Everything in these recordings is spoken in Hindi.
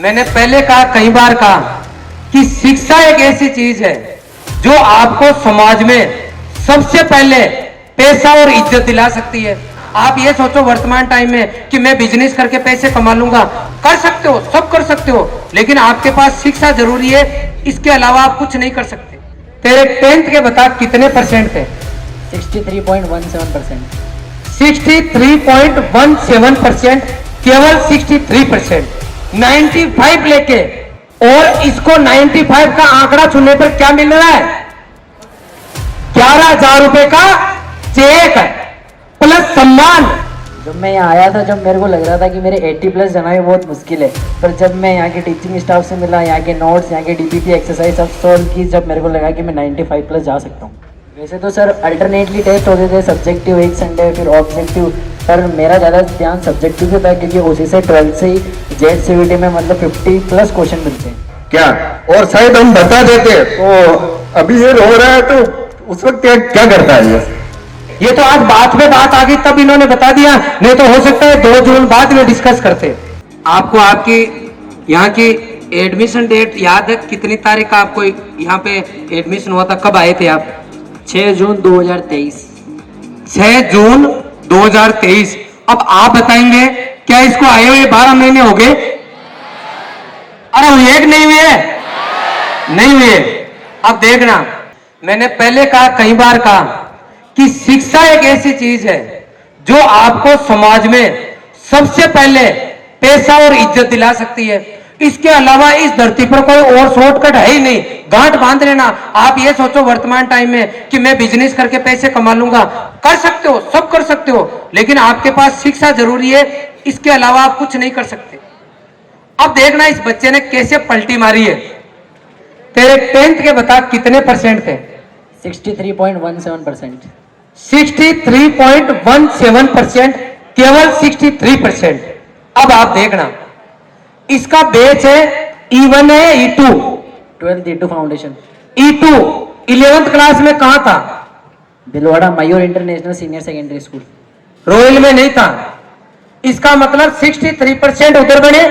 मैंने पहले कहा, कई बार कहा कि शिक्षा एक ऐसी चीज है जो आपको समाज में सबसे पहले पैसा और इज्जत दिला सकती है। आप ये सोचो वर्तमान टाइम में कि मैं बिजनेस करके पैसे कमा लूंगा, कर सकते हो, सब कर सकते हो, लेकिन आपके पास शिक्षा जरूरी है। इसके अलावा आप कुछ नहीं कर सकते। तेरे 10th के बता कितने परसेंट थे? 63.17%। 63.17%, केवल 63%। 95 लेके, और इसको 95 का आंकड़ा छूने पर क्या मिल रहा है? 11,000 रुपए का चेक प्लस सम्मान। जब मैं यहाँ आया था, जब मेरे को लग रहा था कि मेरे 80+ जाना भी बहुत मुश्किल है, पर जब मैं यहाँ के टीचिंग स्टाफ से मिला, यहाँ के नोट्स, यहाँ के डीपीपी एक्सरसाइज सब सॉल्व की, जब मेरे को लगा कि मैं 95+ जा सकता हूँ। वैसे तो सर अल्टरनेटली टेस्ट होते थे, सब्जेक्टिव एक संडे फिर ऑब्जेक्टिव, पर मेरा ज़्यादा ध्यान सब्जेक्टिव पे था क्योंकि उसी से 12th से ही जेड सीवीटी में मतलब 50+ क्वेश्चन मिलते हैं। क्या और शायद हम बता देते तो अभी ये रो रहा है, तो उस वक्त क्या करता है ये तो आज बात में बात आ गई तब इन्होंने बता दिया, नहीं तो हो सकता है 2 जून बाद में डिस्कस करते। आपको आपकी यहाँ की एडमिशन डेट याद है? कितनी तारीख का आपको यहाँ पे एडमिशन हुआ था? कब आए थे आप? 6 जून 2023। 6 जून 2023। अब आप बताएंगे क्या इसको आए हुए 12 महीने हो गए? अरे एक नहीं हुए, नहीं हुए। अब देखना, मैंने पहले कहा, कई बार कहा कि शिक्षा एक ऐसी चीज है जो आपको समाज में सबसे पहले पैसा और इज्जत दिला सकती है। इसके अलावा इस धरती पर कोई और शॉर्टकट है ही नहीं। गांठ बांध लेना। आप ये सोचो वर्तमान टाइम में कि मैं बिजनेस करके पैसे कमा लूंगा, कर सकते हो, सब कर सकते हो, लेकिन आपके पास शिक्षा जरूरी है। इसके अलावा आप कुछ नहीं कर सकते। अब देखना इस बच्चे ने कैसे पलटी मारी है। तेरे 10th के बता कितने परसेंट थे? 63.17%। 63.17%, केवल 63%। अब आप देखना, इसका बेच है E1 है E2? 12th E2 foundation. E2 11th class में कहां था? Bhilwara Mayur international senior secondary school. Royal में नहीं था। इसका मतलब 63% उधर बने,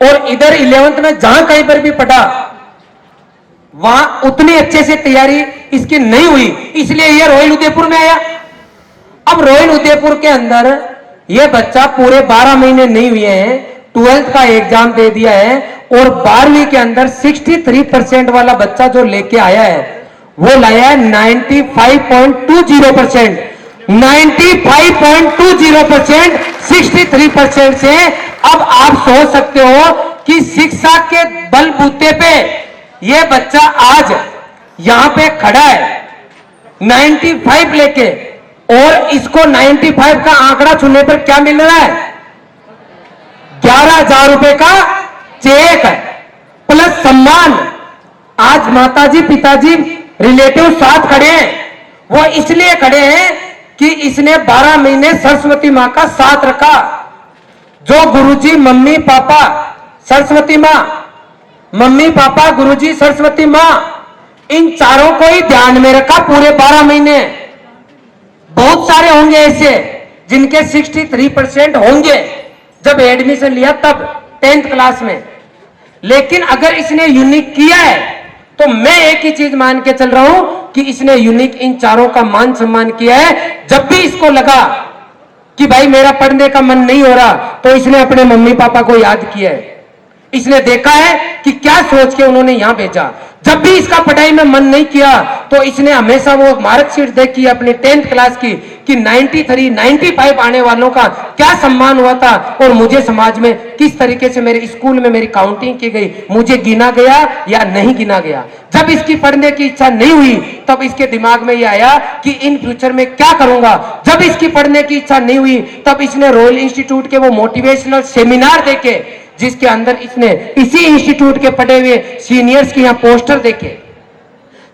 और इधर 11th में जहां कहीं पर भी पढ़ा वहां उतनी अच्छे से तैयारी इसकी नहीं हुई, इसलिए यह रॉयल उदयपुर में आया। अब रॉयल उदयपुर के अंदर यह बच्चा पूरे 12 महीने नहीं हुए हैं, 12th का एग्जाम दे दिया है, और 12वीं के अंदर 63% वाला बच्चा जो लेके आया है वो लाया है 95.20%। 95.20%, 63% से। अब आप सोच सकते हो कि शिक्षा के बलबूते पे ये बच्चा आज यहां पे खड़ा है 95 लेके, और इसको 95 का आंकड़ा छूने पर क्या मिल रहा है? 11,000 रुपए का चेक प्लस सम्मान। आज माताजी पिताजी रिलेटिव साथ खड़े हैं। वो इसलिए खड़े हैं कि इसने 12 महीने सरस्वती मां का साथ रखा। जो गुरुजी मम्मी पापा सरस्वती मां, मम्मी पापा गुरुजी सरस्वती मां, इन चारों को ही ध्यान में रखा पूरे 12 महीने। बहुत सारे होंगे ऐसे जिनके 63% होंगे जब एडमिशन लिया तब 10th क्लास में, लेकिन अगर इसने यूनिक किया है तो मैं एक ही चीज मान के चल रहा हूं कि इसने यूनिक इन चारों का मान सम्मान किया है। जब भी इसको लगा कि भाई मेरा पढ़ने का मन नहीं हो रहा, तो इसने अपने मम्मी पापा को याद किया है। इसने देखा है कि क्या सोच के उन्होंने यहां भेजा। जब भी इसका पढ़ाई में मन नहीं किया तो इसने हमेशा वो मार्कशीट देखी अपनी 10th क्लास की कि 93, 95 आने वालों का क्या सम्मान हुआ था, और मुझे समाज में किस तरीके से मेरे स्कूल में मेरी काउंटिंग की गई, मुझे गिना गया या नहीं गिना गया। जब इसकी पढ़ने की इच्छा नहीं हुई तब इसके दिमाग में ये आया कि इन फ्यूचर में क्या करूंगा। जब इसकी पढ़ने की इच्छा नहीं हुई तब इसने रॉयल इंस्टीट्यूट के वो मोटिवेशनल सेमिनार देखे, जिसके अंदर इसने इसी इंस्टीट्यूट के पढ़े हुए सीनियर्स के यहाँ पोस्टर देखे।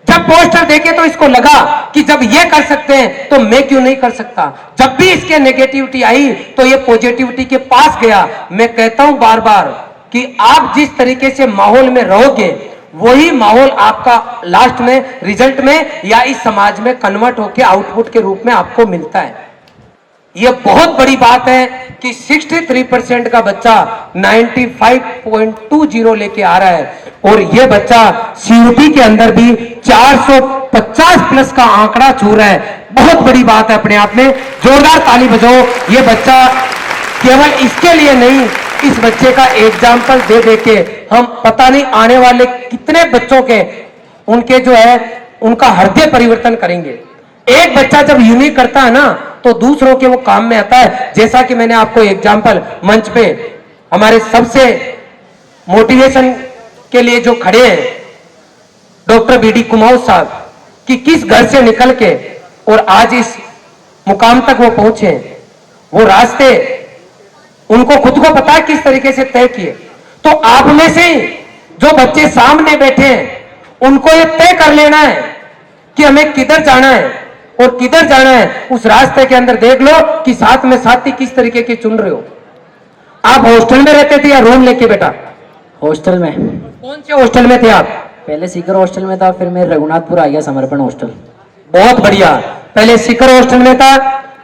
जब पोस्टर देखे तो इसको लगा कि जब ये कर सकते हैं तो मैं क्यों नहीं कर सकता। जब भी इसके नेगेटिविटी आई तो ये पॉजिटिविटी के पास गया। मैं कहता हूं बार बार कि आप जिस तरीके से माहौल में रहोगे वही माहौल आपका लास्ट में रिजल्ट में या इस समाज में कन्वर्ट होकर आउटपुट के रूप में आपको मिलता है। ये बहुत बड़ी बात है कि 63% का बच्चा 95.20 लेके आ रहा है और ये बच्चा सीयूटी के अंदर भी 450 प्लस का आंकड़ा छू रहा है। बहुत बड़ी बात है अपने आप में, जोरदार ताली बजाओ। ये बच्चा केवल इसके लिए नहीं, इस बच्चे का एग्जाम्पल दे दे के हम पता नहीं आने वाले कितने बच्चों के उनके जो है उनका हृदय परिवर्तन करेंगे। एक बच्चा जब यूनिक करता है ना तो दूसरों के वो काम में आता है। जैसा कि मैंने आपको एग्जाम्पल मंच पे हमारे सबसे मोटिवेशन के लिए जो खड़े हैं डॉक्टर बीडी कुमाऊं साहब कि किस घर से निकल के और आज इस मुकाम तक वो पहुंचे, वो रास्ते उनको खुद को पता है किस तरीके से तय किए। तो आप में से ही जो बच्चे सामने बैठे हैं उनको ये तय कर लेना है कि हमें किधर जाना है और किधर जाना है। उस रास्ते के अंदर देख लो कि साथ में साथी किस तरीके के चुन रहे हो। आप हॉस्टल में रहते थे या रूम लेके बेटा? हॉस्टल में। कौन से हॉस्टल में थे आप? पहले सीकर हॉस्टल में था, फिर मैं रघुनाथपुर आ गया समर्पण हॉस्टल। बहुत बढ़िया। पहले सीकर हॉस्टल में था,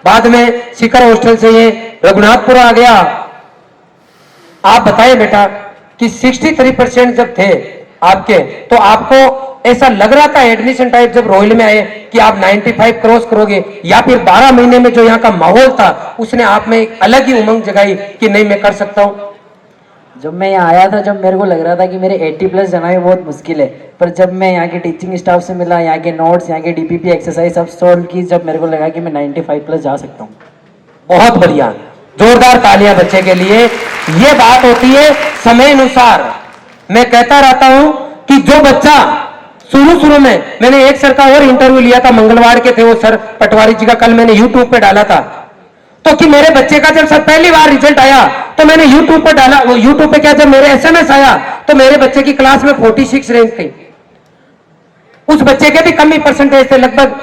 बाद में सीकर हॉस्टल से ये रघुनाथपुर आ गया। आप बताइए बेटा कि 63% जब थे आपके तो आपको ऐसा लग रहा था एडमिशन टाइप जब रॉयल में आए कि आप 95 क्रॉस करोगे, या फिर 12 महीने में जो यहाँ का माहौल था उसने आप में एक अलग ही उमंग जगाई कि नहीं मैं कर सकता हूँ? जब मैं यहाँ आया था, जब मेरे को लग रहा था कि मेरे 80 प्लस जाना भी बहुत मुश्किल है, पर जब मैं यहाँ के टीचिंग स्टाफ से मिला, यहाँ के नोट्स, यहाँ के डीपीपी एक्सरसाइज सब सॉल्व की, जब मेरे को लगा कि मैं 95 प्लस जा सकता हूँ। बहुत बढ़िया, जोरदार तालियां बच्चे के लिए। ये बात होती है समय अनुसार। मैं कहता रहता हूं कि जो बच्चा शुरू में, मैंने एक सर का और इंटरव्यू लिया था, मंगलवार के थे वो सर पटवारी जी का, कल मैंने यूट्यूब पे डाला था। तो कि मेरे बच्चे का जब सर पहली बार रिजल्ट आया तो मैंने यूट्यूब पर डाला, यूट्यूब पे क्या जब मेरे एसएमएस आया तो मेरे बच्चे की क्लास में 46 रैंक थी। उस बच्चे के भी कम ही परसेंटेज थे, लगभग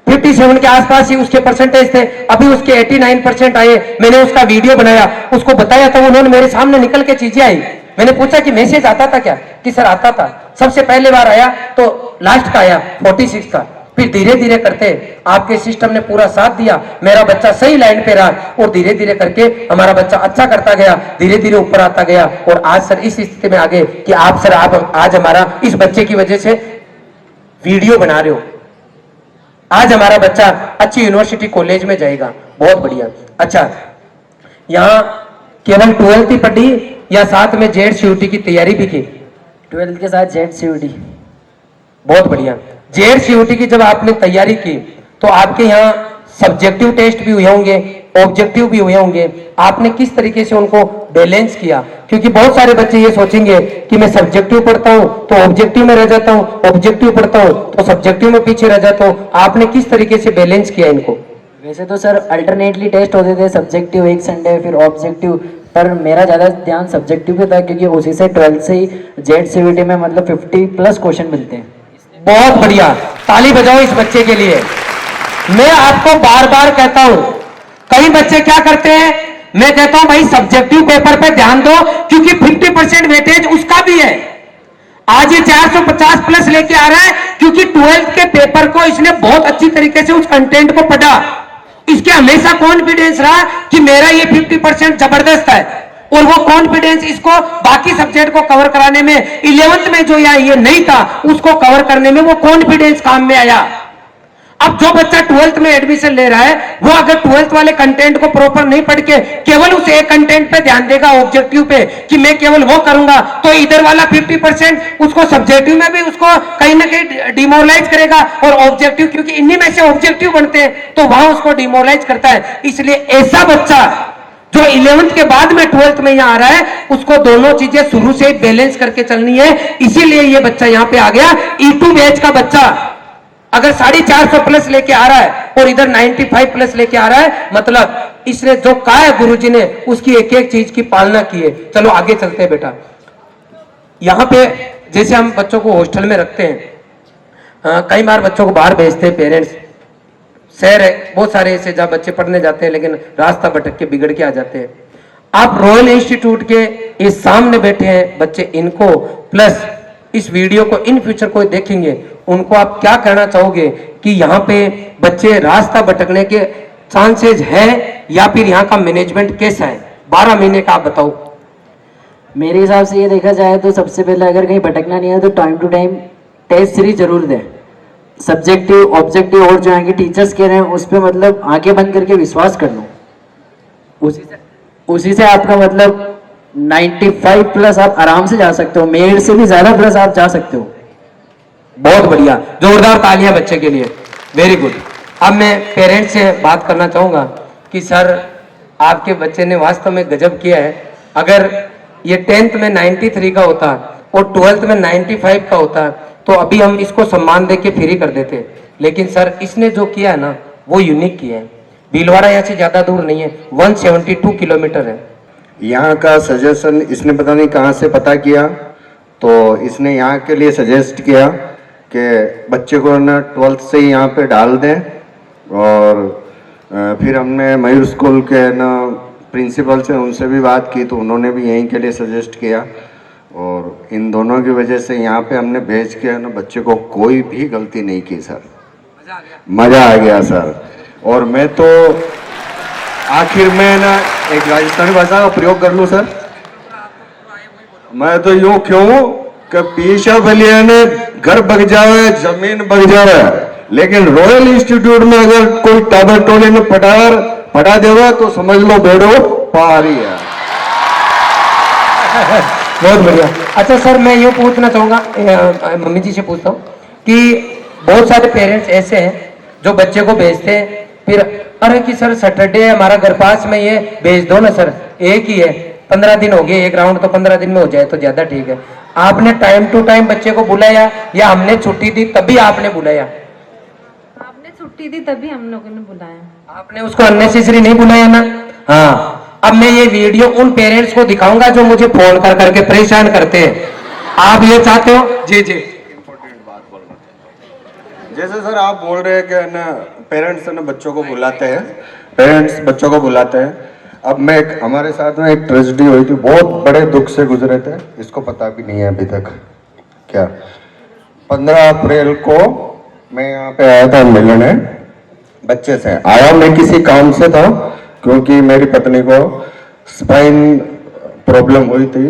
57 के आसपास ही उसके परसेंटेज थे। अभी उसके 89% आए। मैंने उसका वीडियो बनाया, उसको बताया तो उन्होंने मेरे सामने निकल के चीजें आई। मैंने पूछा कि मैसेज आता था क्या? कि सर आता था। सबसे पहले बार आया तो लास्ट का आया 46 का। फिर धीरे धीरे करते आपके सिस्टम ने पूरा साथ दिया, मेरा बच्चा सही लाइन पे रहा और धीरे धीरे करके हमारा बच्चा अच्छा करता गया, धीरे धीरे ऊपर आता गया। और आज सर इस स्थिति में आ गए कि आप सर आप आज हमारा इस बच्चे की वजह से वीडियो बना रहे हो, आज हमारा बच्चा अच्छी यूनिवर्सिटी कॉलेज में जाएगा। बहुत बढ़िया। अच्छा, यहाँ केवल 12th ही पढ़ी या साथ में जेड सीयूटी की तैयारी भी की? 12th के साथ जेड सीयूटी। बहुत बढ़िया। जेड सीयूटी की जब आपने तैयारी की तो आपके यहाँ सब्जेक्टिव टेस्ट भी हुए होंगे, ऑब्जेक्टिव भी हुए होंगे। आपने किस तरीके से उनको बैलेंस किया? क्योंकि बहुत सारे बच्चे ये सोचेंगे कि मैं सब्जेक्टिव पढ़ता हूँ तो ऑब्जेक्टिव में रह जाता हूँ, ऑब्जेक्टिव पढ़ता हूँ तो सब्जेक्टिव में पीछे रह जाता हूँ। आपने किस तरीके से बैलेंस किया इनको? वैसे तो सर अल्टरनेटली टेस्ट होते थे, सब्जेक्टिव एक संडे फिर ऑब्जेक्टिव, पर मेरा ज़्यादा ध्यान सब्जेक्टिव पे था क्योंकि उसी से 12th से ही जेड सीयूटी में मतलब 50 प्लस क्वेश्चन मिलते हैं। बहुत बढ़िया, ताली बजाओ इस बच्चे के लिए। मैं आपको बार बार कहता हूं, कई बच्चे क्या करते हैं, मैं कहता हूं भाई सब्जेक्टिव पेपर पे ध्यान दो क्योंकि 50% वेटेज उसका भी है। आज ये 450 प्लस लेके आ रहा है क्योंकि 12th के पेपर को इसने बहुत अच्छी तरीके से उस कंटेंट को पढ़ा। इसके हमेशा कॉन्फिडेंस रहा कि मेरा ये 50% जबरदस्त है, और वो कॉन्फिडेंस इसको बाकी सब्जेक्ट को कवर कराने में, 11th में जो ये नहीं था उसको कवर करने में वो कॉन्फिडेंस काम में आया। अब जो बच्चा 12th में एडमिशन ले रहा है वो अगर 12th वाले कंटेंट को प्रॉपर नहीं पढ़ के केवल उस एक कंटेंट पे ध्यान देगा, ऑब्जेक्टिव पे, कि मैं केवल वो करूंगा, तो इधर वाला 50% उसको सब्जेक्टिव में भी उसको कहीं ना कहीं डिमोरलाइज करेगा, और ऑब्जेक्टिव क्योंकि इन्हीं में से ऑब्जेक्टिव बनते हैं तो वहां उसको डिमोरलाइज करता है। इसलिए ऐसा बच्चा जो 11th के बाद में 12th में यहाँ आ रहा है उसको दोनों चीजें शुरू से बैलेंस करके चलनी है। इसीलिए ये बच्चा यहाँ पे आ गया। E2 बैच का बच्चा अगर 450 प्लस लेके आ रहा है और इधर 95 प्लस लेके आ रहा है, मतलब इसने जो कहा है गुरुजी ने उसकी एक एक चीज की पालना की है। चलो आगे चलते हैं बेटा। यहाँ पे जैसे हम बच्चों को हॉस्टल में रखते हैं, कई बार बच्चों को बाहर भेजते हैं पेरेंट्स, शहर है बहुत सारे ऐसे जहाँ बच्चे पढ़ने जाते हैं लेकिन रास्ता भटक के बिगड़ के आ जाते हैं। आप रॉयल इंस्टीट्यूट के इस सामने बैठे हैं बच्चे, इनको प्लस इस वीडियो को इन फ्यूचर कोई देखेंगे, उनको आप क्या कहना चाहोगे कि यहाँ पे बच्चे रास्ता भटकने के चांसेस है या फिर यहाँ का मैनेजमेंट कैसा है? 12 महीने का आप बताओ। मेरे हिसाब से ये देखा जाए तो सबसे पहले अगर कहीं भटकना नहीं है तो time to time test series जरूर दें। सब्जेक्टिव ऑब्जेक्टिव और जो आगे टीचर्स कह रहे हैं उस पर मतलब आंखें बंद करके विश्वास कर लो, उसी से आपका मतलब 95 प्लस आप आराम से जा सकते हो, मेयर से भी ज्यादा प्लस आप जा सकते हो। बहुत बढ़िया, जोरदार तालियां बच्चे के लिए, वेरी गुड। अब मैं पेरेंट्स से बात करना चाहूंगा कि सर आपके बच्चे ने वास्तव में गजब किया है। अगर ये 10th में 93 का होता और 12th में 95 का होता तो अभी हम इसको सम्मान दे के फ्री कर देते, लेकिन सर इसने जो किया है ना वो यूनिक किया है। भीलवाड़ा यहाँ से ज्यादा दूर नहीं है, 172 किलोमीटर है। यहाँ का सजेशन इसने पता नहीं कहाँ से पता किया, तो इसने यहाँ के लिए सजेस्ट किया कि बच्चे को ना 12th से ही यहाँ पे डाल दें। और फिर हमने मयूर स्कूल के ना प्रिंसिपल से उनसे भी बात की तो उन्होंने भी यहीं के लिए सजेस्ट किया, और इन दोनों की वजह से यहाँ पे हमने भेज के ना बच्चे को कोई भी गलती नहीं की सर, मजा आ गया सर। और मैं तो आखिर में ना एक राजस्थानी भाषा का प्रयोग कर लूँ सर, मैं तो यूं क्यों कि पीछा बलिया ने घर बग जावे जमीन बग जावे, लेकिन रॉयल इंस्टीट्यूट में अगर कोई टाबर टोले ने पढ़ा देवा तो समझ लो बेड़ो पार ही है। बहुत बढ़िया। अच्छा सर मैं यूँ पूछना चाहूँगा, मम्मी जी से पूछता हूँ कि बहुत सारे पेरेंट्स ऐसे हैं जो बच्चे को भेजते हैं, फिर अरे कि सर सैटरडे है हमारा घर पास में, ये भेज दो ना सर, एक ही है, 15 दिन हो गए, एक राउंड तो 15 दिन में हो जाए तो ज्यादा ठीक है। आपने टाइम टू टाइम बच्चे को बुलाया या हमने छुट्टी दी तभी आपने बुलाया? आपने छुट्टी दी तभी हम लोगों ने बुलाया। आपने उसको अननेसेसरी नहीं बुलाया ना? हाँ। अब मैं ये वीडियो उन पेरेंट्स को दिखाऊंगा जो मुझे फोन कर करके परेशान करते हैं। आप ये चाहते हो? जी जी। जैसे सर आप बोल रहे हैं कि ना पेरेंट्स ना बच्चों को बुलाते हैं, पेरेंट्स बच्चों को बुलाते हैं। अब मैं हमारे साथ में एक ट्रेजेडी हुई थी, बहुत बड़े दुख से गुजरे थे, इसको पता भी नहीं है अभी तक। क्या 15 अप्रैल को मैं यहाँ पे आया था मिलने, बच्चे से आया, मैं किसी काम से था क्योंकि मेरी पत्नी को स्पाइन प्रॉब्लम हुई थी,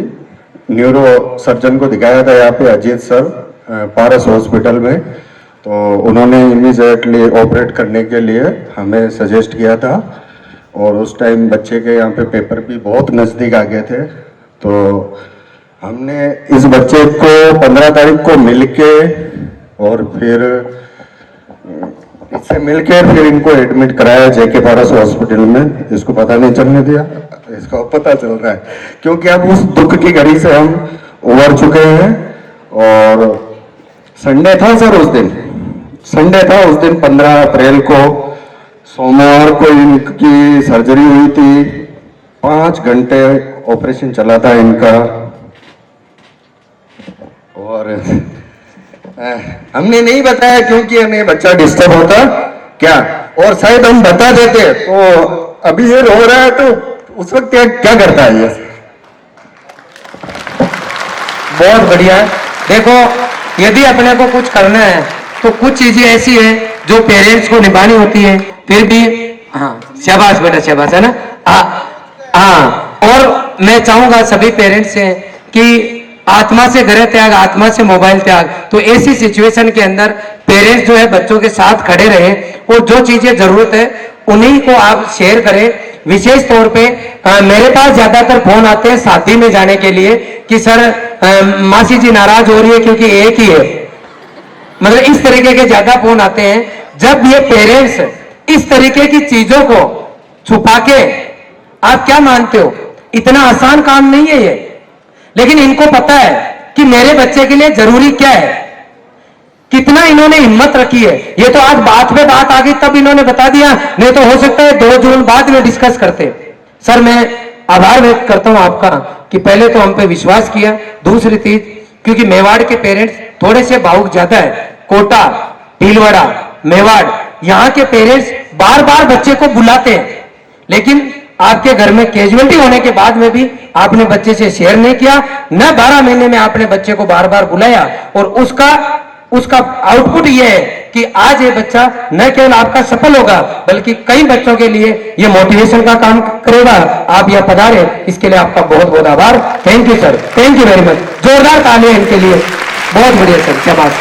न्यूरो सर्जन को दिखाया था यहाँ पे अजीत सर पारस हॉस्पिटल में, तो उन्होंने इमीडिएटली ऑपरेट करने के लिए हमें सजेस्ट किया था। और उस टाइम बच्चे के यहाँ पे पेपर भी बहुत नज़दीक आ गए थे, तो हमने इस बच्चे को 15 तारीख को मिलके और फिर इससे मिलके फिर इनको एडमिट कराया जेके पारस हॉस्पिटल में। इसको पता नहीं चलने दिया, इसको पता चल रहा है क्योंकि अब उस दुख की घड़ी से हम उबर चुके हैं। और संडे था सर, उस दिन संडे था, उस दिन 15 अप्रैल को, सोमवार को इनकी सर्जरी हुई थी, 5 घंटे ऑपरेशन चला था इनका। और हमने नहीं बताया क्योंकि हमें बच्चा डिस्टर्ब होता क्या, और शायद हम बता देते तो अभी ये रो रहा है तो उस वक्त क्या करता है ये। बहुत बढ़िया है। देखो यदि अपने को कुछ करना है तो कुछ चीजें ऐसी है जो पेरेंट्स को निभानी होती है, फिर भी हाँ शाबाश बेटा शाबाश, है ना? हाँ। और मैं चाहूंगा सभी पेरेंट्स से कि आत्मा से घर त्याग, आत्मा से मोबाइल त्याग। तो ऐसी सिचुएशन के अंदर पेरेंट्स जो है बच्चों के साथ खड़े रहे और जो चीजें जरूरत है उन्हीं को आप शेयर करें। विशेष तौर पे मेरे पास ज्यादातर फोन आते हैं शादी में जाने के लिए कि सर मासी जी नाराज हो रही है क्योंकि एक ही है, मतलब इस तरीके के ज्यादा फोन आते हैं। जब ये पेरेंट्स इस तरीके की चीजों को छुपा के, आप क्या मानते हो इतना आसान काम नहीं है ये, लेकिन इनको पता है कि मेरे बच्चे के लिए जरूरी क्या है, कितना इन्होंने हिम्मत रखी है। ये तो आज बात पे बात आ गई तब इन्होंने बता दिया, नहीं तो हो सकता है 2 जून बाद में डिस्कस करते। सर मैं आभार व्यक्त करता हूं आपका कि पहले तो हम पे विश्वास किया, दूसरी चीज क्योंकि मेवाड़ के पेरेंट्स थोड़े से भावुक ज्यादा है, कोटा, भीलवाड़ा, मेवाड़, यहाँ के पेरेंट्स बार बार बच्चे को बुलाते हैं, लेकिन आपके घर में कैजुअलिटी होने के बाद में भी आपने बच्चे से शेयर नहीं किया, न 12 महीने में आपने बच्चे को बार बार बुलाया। और उसका आउटपुट यह है कि आज ये बच्चा न केवल आपका सफल होगा बल्कि कई बच्चों के लिए ये मोटिवेशन का काम करेगा। आप यह पधारे, इसके लिए आपका बहुत बहुत आभार। Thank you sir, thank you very much. जोरदार तालियां इनके लिए, बहुत बढ़िया सर, शाबाश।